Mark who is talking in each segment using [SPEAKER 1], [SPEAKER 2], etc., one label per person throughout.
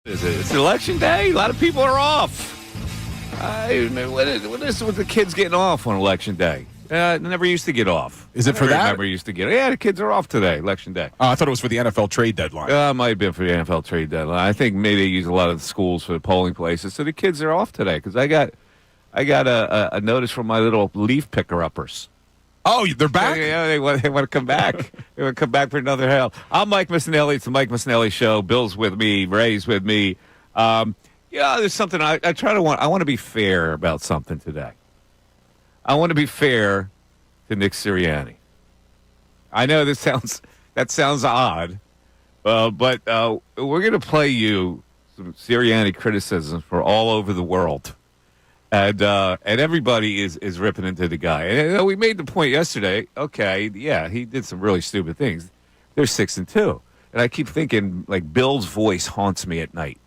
[SPEAKER 1] Is it? It's election day. A lot of people are off. What is with the kids getting off on election day? Never used to get off.
[SPEAKER 2] Is it for that?
[SPEAKER 1] Never used to get. Yeah, the kids are off today, election day.
[SPEAKER 2] I thought it was for the NFL trade deadline.
[SPEAKER 1] It might have been for the NFL trade deadline. I think maybe they use a lot of the schools for the polling places, so the kids are off today. Because I got a notice from my little leaf picker uppers.
[SPEAKER 2] Oh, they're back?
[SPEAKER 1] Yeah, they want to come back. They want to come back for another hell. I'm Mike Missanelli. It's the Mike Missanelli Show. Bill's with me. Ray's with me. There's something I want to be fair about something today. I want to be fair to Nick Sirianni. I know that sounds odd, but we're going to play you some Sirianni criticisms for all over the world. And everybody is ripping into the guy. And we made the point yesterday. Okay, yeah, he did some really stupid things. They're 6-2, and I keep thinking like Bill's voice haunts me at night.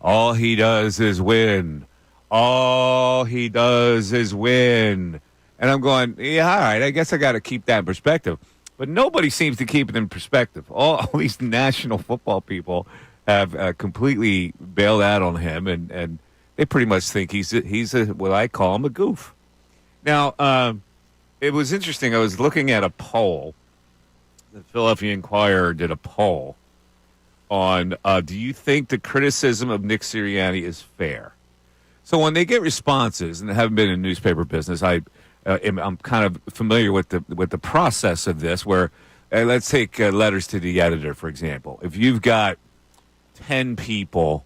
[SPEAKER 1] All he does is win. All he does is win. And I'm going, yeah, all right. I guess I got to keep that in perspective. But nobody seems to keep it in perspective. All these national football people have completely bailed out on him, and they pretty much think he's what I call him a goof. Now, it was interesting. I was looking at a poll. The Philadelphia Inquirer did a poll on do you think the criticism of Nick Sirianni is fair? So when they get responses, and I haven't been in newspaper business, I'm kind of familiar with the process of this. Where let's take letters to the editor, for example. If you've got 10 people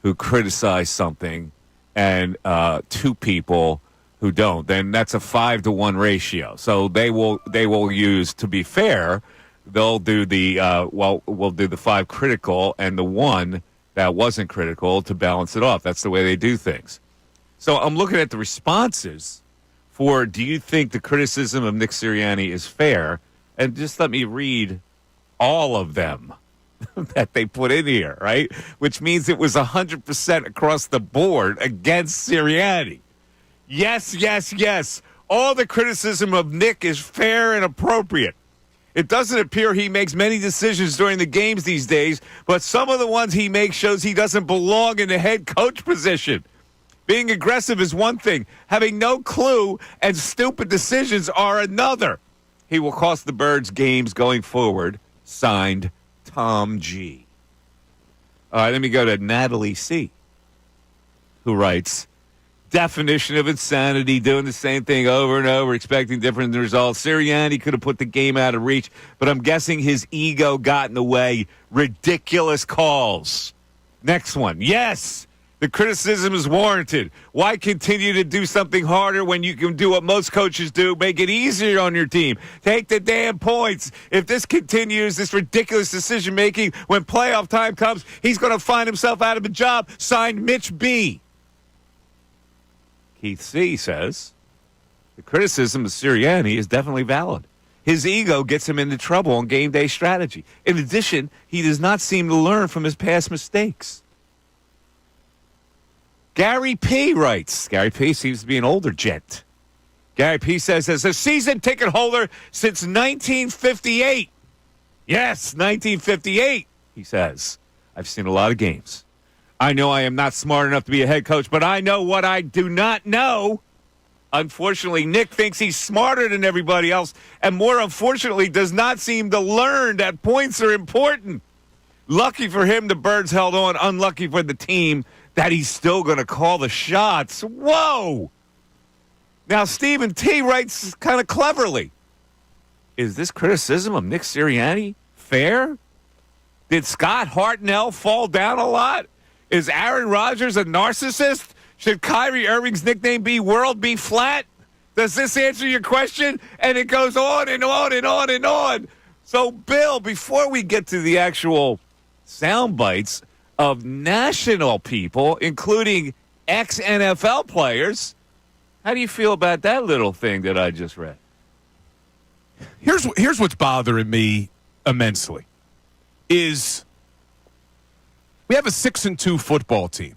[SPEAKER 1] who criticize something and 2 people who don't, then that's a 5-to-1 ratio. So they will use, to be fair, they'll do we'll do the 5 critical and the 1 that wasn't critical to balance it off. That's the way they do things. So I'm looking at the responses for do you think the criticism of Nick Sirianni is fair? And just let me read all of them that they put in here, right? Which means it was 100% across the board against Sirianni. Yes, yes, yes. All the criticism of Nick is fair and appropriate. It doesn't appear he makes many decisions during the games these days, but some of the ones he makes shows he doesn't belong in the head coach position. Being aggressive is one thing. Having no clue and stupid decisions are another. He will cost the Birds games going forward. Signed, Tom G. All right, let me go to Natalie C., who writes, definition of insanity, doing the same thing over and over, expecting different results. Sirianni could have put the game out of reach, but I'm guessing his ego got in the way. Ridiculous calls. Next one. Yes, the criticism is warranted. Why continue to do something harder when you can do what most coaches do? Make it easier on your team. Take the damn points. If this continues, this ridiculous decision-making, when playoff time comes, he's going to find himself out of a job. Signed, Mitch B. Keith C. says, the criticism of Sirianni is definitely valid. His ego gets him into trouble on game day strategy. In addition, he does not seem to learn from his past mistakes. Gary P. writes, Gary P. seems to be an older gent. Gary P. says, as a season ticket holder since 1958. Yes, 1958, he says. I've seen a lot of games. I know I am not smart enough to be a head coach, but I know what I do not know. Unfortunately, Nick thinks he's smarter than everybody else, and more unfortunately does not seem to learn that points are important. Lucky for him, the Birds held on. Unlucky for the team that he's still going to call the shots. Whoa! Now, Stephen T. writes kind of cleverly, is this criticism of Nick Sirianni fair? Did Scott Hartnell fall down a lot? Is Aaron Rodgers a narcissist? Should Kyrie Irving's nickname be World Be Flat? Does this answer your question? And it goes on and on and on and on. So, Bill, before we get to the actual sound bites of national people, including ex-NFL players, how do you feel about that little thing that I just read?
[SPEAKER 2] Here's what's bothering me immensely is we have a 6-2 football team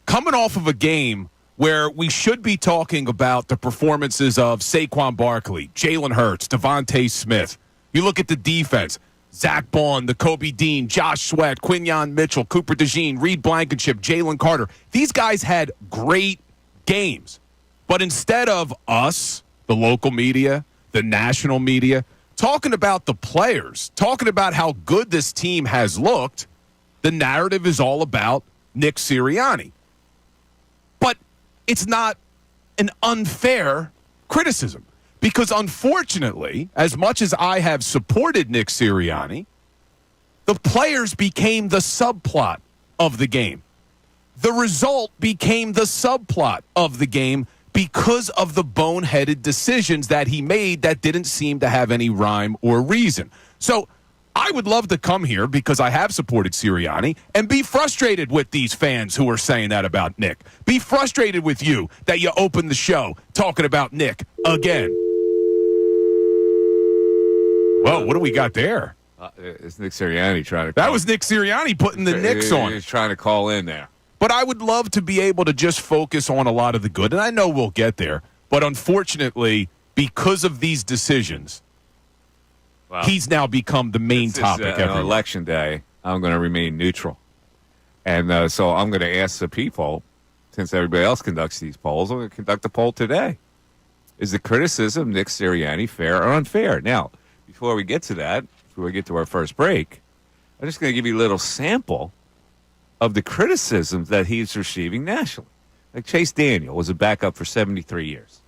[SPEAKER 2] coming off of a game where we should be talking about the performances of Saquon Barkley, Jalen Hurts, Devontae Smith. You look at the defense. Zach Bond, the Kobe Dean, Josh Sweat, Quinyon Mitchell, Cooper DeJean, Reed Blankenship, Jalen Carter. These guys had great games. But instead of us, the local media, the national media, talking about the players, talking about how good this team has looked, the narrative is all about Nick Sirianni. But it's not an unfair criticism because, unfortunately, as much as I have supported Nick Sirianni, the players became the subplot of the game. The result became the subplot of the game because of the boneheaded decisions that he made that didn't seem to have any rhyme or reason. So I would love to come here because I have supported Sirianni and be frustrated with these fans who are saying that about Nick. Be frustrated with you that you opened the show talking about Nick again. Whoa, what do we got there?
[SPEAKER 1] It's Nick Sirianni trying to.
[SPEAKER 2] That was Nick Sirianni putting the Knicks on.
[SPEAKER 1] He's trying to call in there.
[SPEAKER 2] But I would love to be able to just focus on a lot of the good, and I know we'll get there. But unfortunately, because of these decisions, he's now become the main topic.
[SPEAKER 1] On election day, I'm going to remain neutral. And so I'm going to ask the people, since everybody else conducts these polls, I'm going to conduct a poll today. Is the criticism of Nick Sirianni fair or unfair? Now, before we get to that, before we get to our first break, I'm just going to give you a little sample of the criticisms that he's receiving nationally. Like Chase Daniel was a backup for 73 years.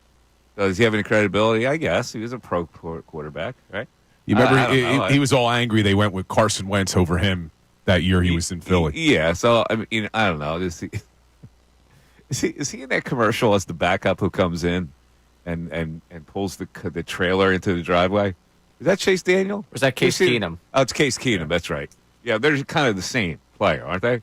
[SPEAKER 1] So does he have any credibility? I guess. He was a pro quarterback, right?
[SPEAKER 2] You remember he was all angry they went with Carson Wentz over him that year he was in Philly.
[SPEAKER 1] Yeah, so I mean, I don't know. Is he in that commercial as the backup who comes in and pulls the trailer into the driveway? Is that Chase Daniel?
[SPEAKER 3] Or is that Case Keenum?
[SPEAKER 1] Oh, it's Case Keenum. That's right. Yeah, they're kind of the same player, aren't they?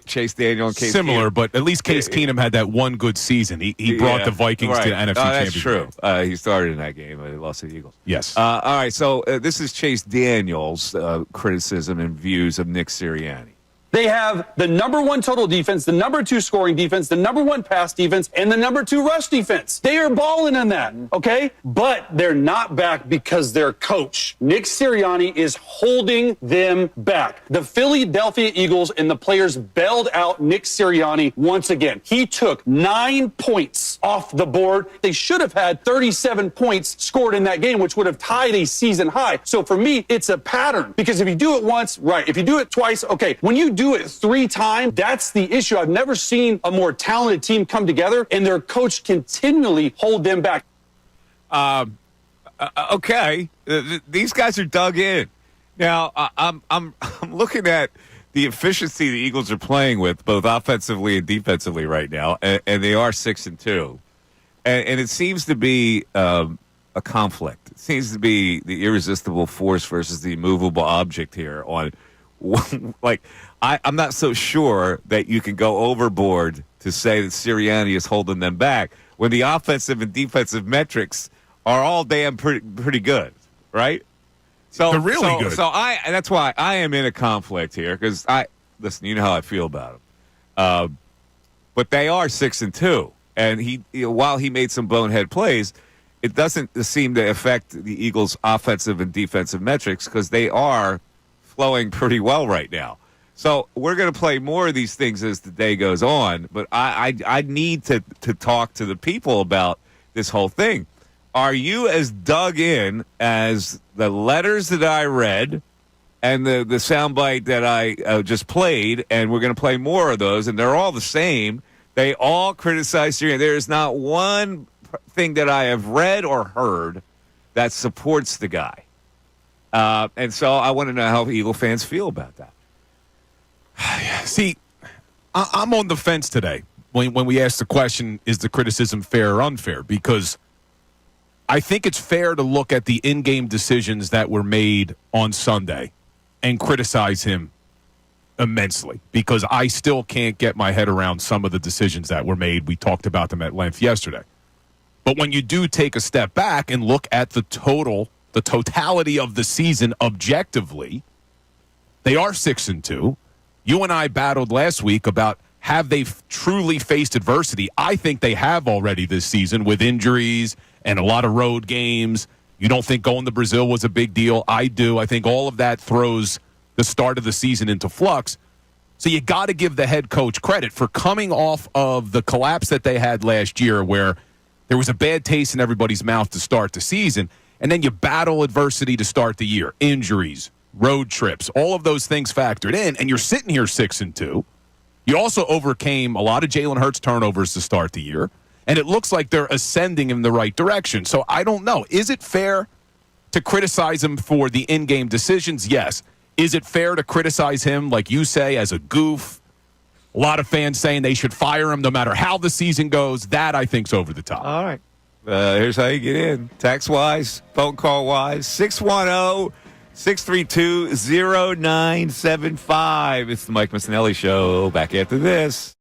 [SPEAKER 1] Chase Daniel and Case
[SPEAKER 2] Similar,
[SPEAKER 1] Keenum.
[SPEAKER 2] But at least Case Keenum had that one good season. He brought the Vikings to the NFC Championship.
[SPEAKER 1] That's true. He started in that game. They lost to the Eagles.
[SPEAKER 2] Yes.
[SPEAKER 1] All right, so this is Chase Daniel's criticism and views of Nick Sirianni.
[SPEAKER 4] They have the number one total defense, the number two scoring defense, the number one pass defense, and the number two rush defense. They are balling in that, okay? But they're not back because their coach, Nick Sirianni, is holding them back. The Philadelphia Eagles and the players bailed out Nick Sirianni once again. He took 9 points off the board. They should have had 37 points scored in that game, which would have tied a season high. So for me, it's a pattern because if you do it once, right. If you do it twice, okay. When you do it 3 times, that's the issue. I've never seen a more talented team come together and their coach continually hold them back.
[SPEAKER 1] Okay, these guys are dug in. Now I'm looking at the efficiency the Eagles are playing with, both offensively and defensively right now, and they are 6-2, and it seems to be a conflict. It seems to be the irresistible force versus the immovable object here. On like, I'm not so sure that you can go overboard to say that Sirianni is holding them back when the offensive and defensive metrics are all damn pretty good, right? So
[SPEAKER 2] they're really good.
[SPEAKER 1] So that's why I am in a conflict here because listen. You know how I feel about them, but they are 6-2, and while he made some bonehead plays, it doesn't seem to affect the Eagles' offensive and defensive metrics because they are flowing pretty well right now. So we're going to play more of these things as the day goes on, but I need to talk to the people about this whole thing. Are you as dug in as the letters that I read and the soundbite that I just played, and we're going to play more of those, and they're all the same. They all criticize Sirianni. There is not one thing that I have read or heard that supports the guy. And so I want to know how Eagle fans feel about that.
[SPEAKER 2] See, I'm on the fence today when we ask the question, is the criticism fair or unfair? Because I think it's fair to look at the in-game decisions that were made on Sunday and criticize him immensely because I still can't get my head around some of the decisions that were made. We talked about them at length yesterday. But when you do take a step back and look at the totality of the season objectively, they are 6-2. You and I battled last week about have they truly faced adversity. I think they have already this season with injuries and a lot of road games You don't think going to Brazil was a big deal? I do. I think all of that throws the start of the season into flux. So you got to give the head coach credit for coming off of the collapse that they had last year where there was a bad taste in everybody's mouth to start the season, and then you battle adversity to start the year. Injuries, road trips, all of those things factored in, and you're sitting here 6-2. You also overcame a lot of Jalen Hurts turnovers to start the year, and it looks like they're ascending in the right direction. So I don't know. Is it fair to criticize him for the in-game decisions? Yes. Is it fair to criticize him, like you say, as a goof? A lot of fans saying they should fire him no matter how the season goes. That, I think, is over the top.
[SPEAKER 1] All right. Here's how you get in. Text-wise, phone call-wise, 610-632-0975. It's the Mike Missanelli Show. Back after this.